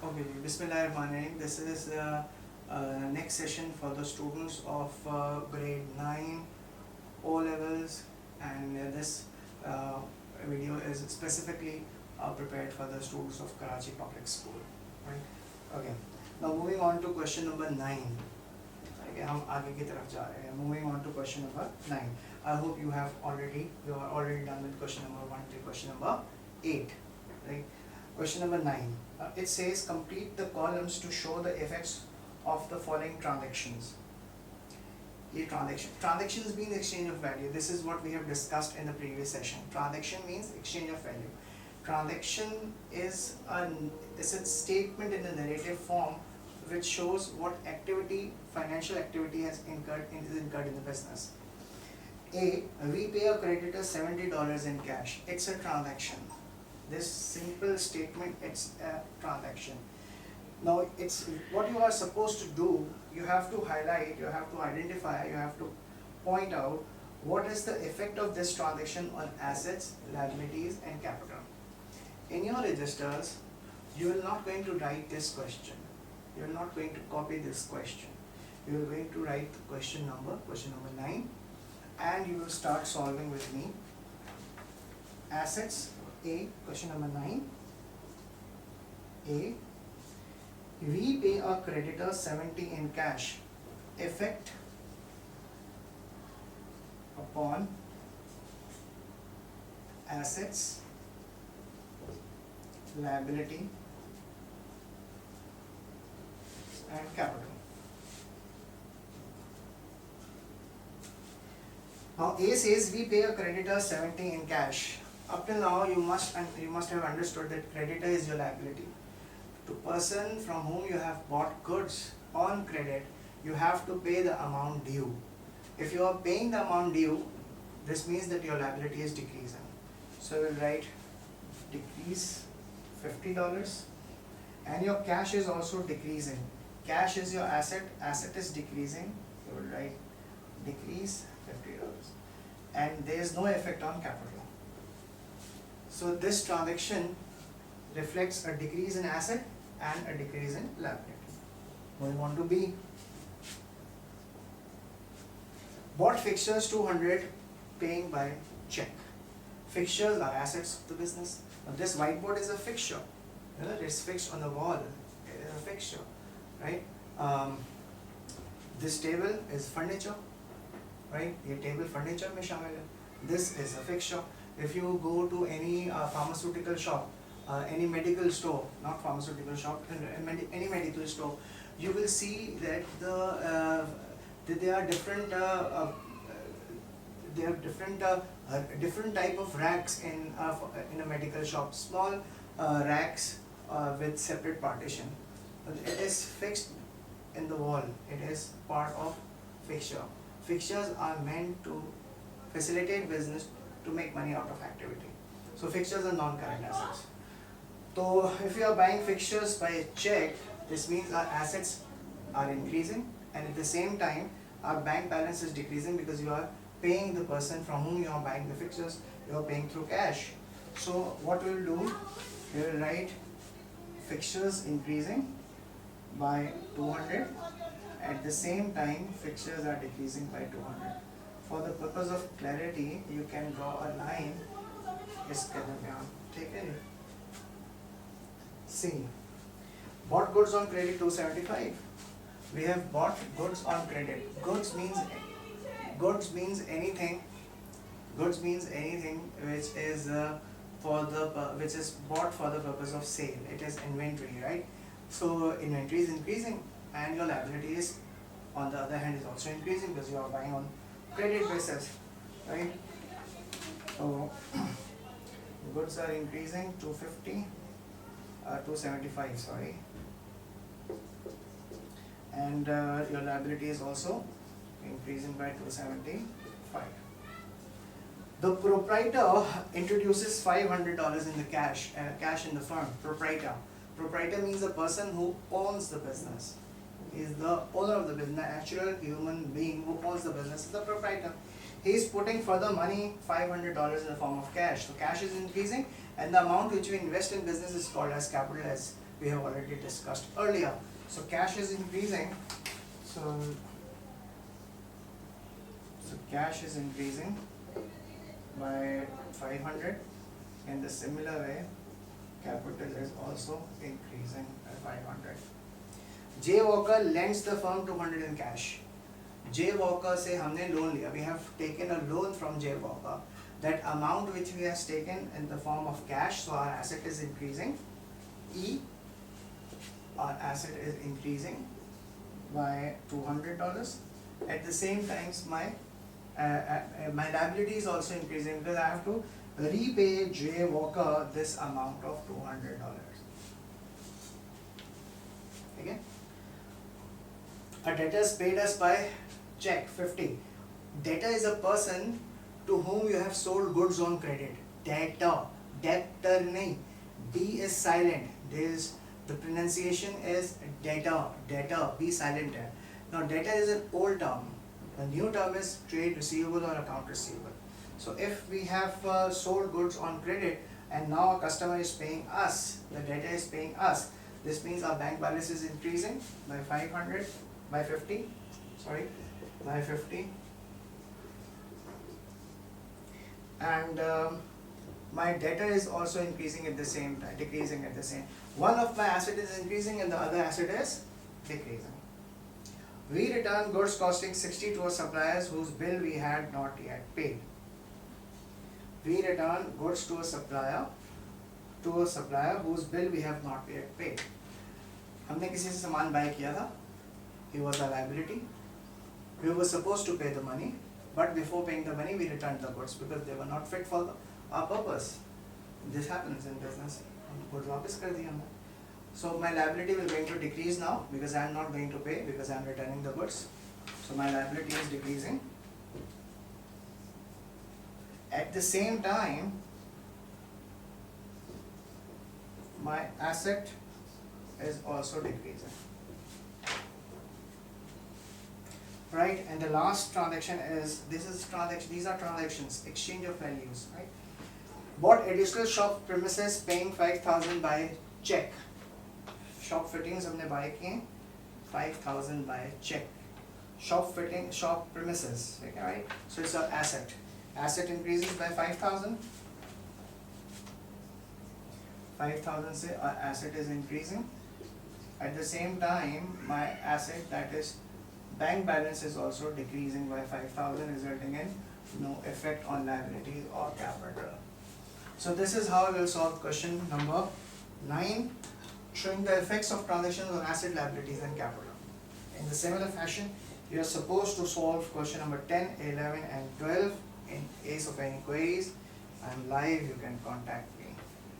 Okay, Bismillahirrahmanirrahim. This is the next session for the students of grade 9 O levels, and this video is specifically prepared for the students of Karachi Public School. Right? Okay. Now moving on to question number 9. Okay, हम आगे की तरफ जा रहे हैं. Moving on to question number 9. I hope you are already done with question number 1 to question number 8. Right? Question number 9. It says complete the columns to show the effects of the following transactions. Transactions means exchange of value. This is what we have discussed in the previous session. Transaction means exchange of value. Transaction is a statement in the narrative form which shows what activity, financial activity is incurred in the business. A. We pay a creditor $70 in cash. It's a transaction. This simple statement, it's a transaction. Now, it's what you are supposed to do. You have to highlight, you have to identify, you have to point out what is the effect of this transaction on assets, liabilities, and capital. In your registers, you are not going to write this question. You are not going to copy this question. You are going to write question number 9, and you will start solving with me. Assets. A, question number 9. A, we pay a creditor 70 in cash. Effect upon assets, liability, and capital. Now A says we pay a creditor 70 in cash. Up till now, you must have understood that creditor is your liability. To person from whom you have bought goods on credit, you have to pay the amount due. If you are paying the amount due, this means that your liability is decreasing. So we'll write decrease $50, and your cash is also decreasing. Cash is your asset is decreasing. So we'll write decrease $50, and there is no effect on capital. So this transaction reflects a decrease in asset and a decrease in liability. Moving on to B. Bought fixtures 200, paying by check. Fixtures are assets of the business. Now this whiteboard is a fixture. It's fixed on the wall. It is a fixture, right? This table is furniture, right? ये table furniture में शामिल है. This is a fixture. If you go to any pharmaceutical shop, any medical store, not pharmaceutical shop, any medical store, you will see that there are different different type of racks in a medical shop. Small racks with separate partition. It is fixed in the wall. It is part of fixture. Fixtures are meant to facilitate business, to make money out of activity. So fixtures are non-current assets. So if you are buying fixtures by check, this means our assets are increasing, and at the same time our bank balance is decreasing because you are paying the person from whom you are buying the fixtures, you are paying through cash. So what we will do, we will write fixtures increasing by 200, at the same time fixtures are decreasing by 200. For the purpose of clarity, you can draw a line. Take it. See, bought goods on credit 275. We have bought goods on credit. Goods means anything. Goods means anything which is bought for the purpose of sale. It is inventory, right? So inventory is increasing, and your liability is, on the other hand, is also increasing because you are buying on credit basis, right? So goods are increasing 275, sorry, and your liability is also increasing by 275. The proprietor introduces $500 in the cash in the firm. Proprietor means the person who owns the business. Is the owner of the business, actual human being who owns the business is the proprietor. He is putting further money, $500 in the form of cash. So cash is increasing, and the amount which we invest in business is called as capital, as we have already discussed earlier. So cash is increasing, so cash is increasing by 500. In the similar way, capital is also increasing by 500. J Walker lends the firm 200 in cash. J Walker से हमने loan लिया. We have taken a loan from J Walker. That amount which we have taken in the form of cash, so our asset is increasing. E, our asset is increasing by $200. At the same time, my liability is also increasing because I have to repay J Walker this amount of $200. Okay? A debtor is paid us by check 50. Debtor is a person to whom you have sold goods on credit. Debtor, debtor nahi. D is silent. The pronunciation is debtor, debtor. Be silent there. Now debtor is an old term. The new term is trade receivable or account receivable. So if we have sold goods on credit and now a customer is paying us, the debtor is paying us. This means our bank balance is increasing by 50. And my debtor is also increasing at the same time, decreasing at the same. One of my asset is increasing and the other asset is decreasing. We return goods costing 60 to our suppliers whose bill we had not yet paid. We return goods to a supplier whose bill we have not yet paid. हमने किसी से सामान buy किया था. He was a liability. We were supposed to pay the money, but before paying the money, we returned the goods because they were not fit for our purpose. This happens in business. Goods वापस कर दिया हमने. So my liability will going to decrease now because I am not going to pay because I am returning the goods. So my liability is decreasing. At the same time, my asset is also decreasing. Right, and the last transaction is, these are transactions, exchange of values, right? Bought additional shop premises paying 5,000 by check. Shop fittings हमने buy किए 5,000 by check. Shop premises, okay, right? So it's an asset. Asset increases by 5,000. 5,000 से our asset is increasing. At the same time, my asset, that is bank balance, is also decreasing by 5,000, resulting in no effect on liabilities or capital. So this is how we will solve question number 9, showing the effects of transactions on asset, liabilities and capital. In the similar fashion, you are supposed to solve question number 10, 11 and 12. In case of any queries, I am live, you can contact me.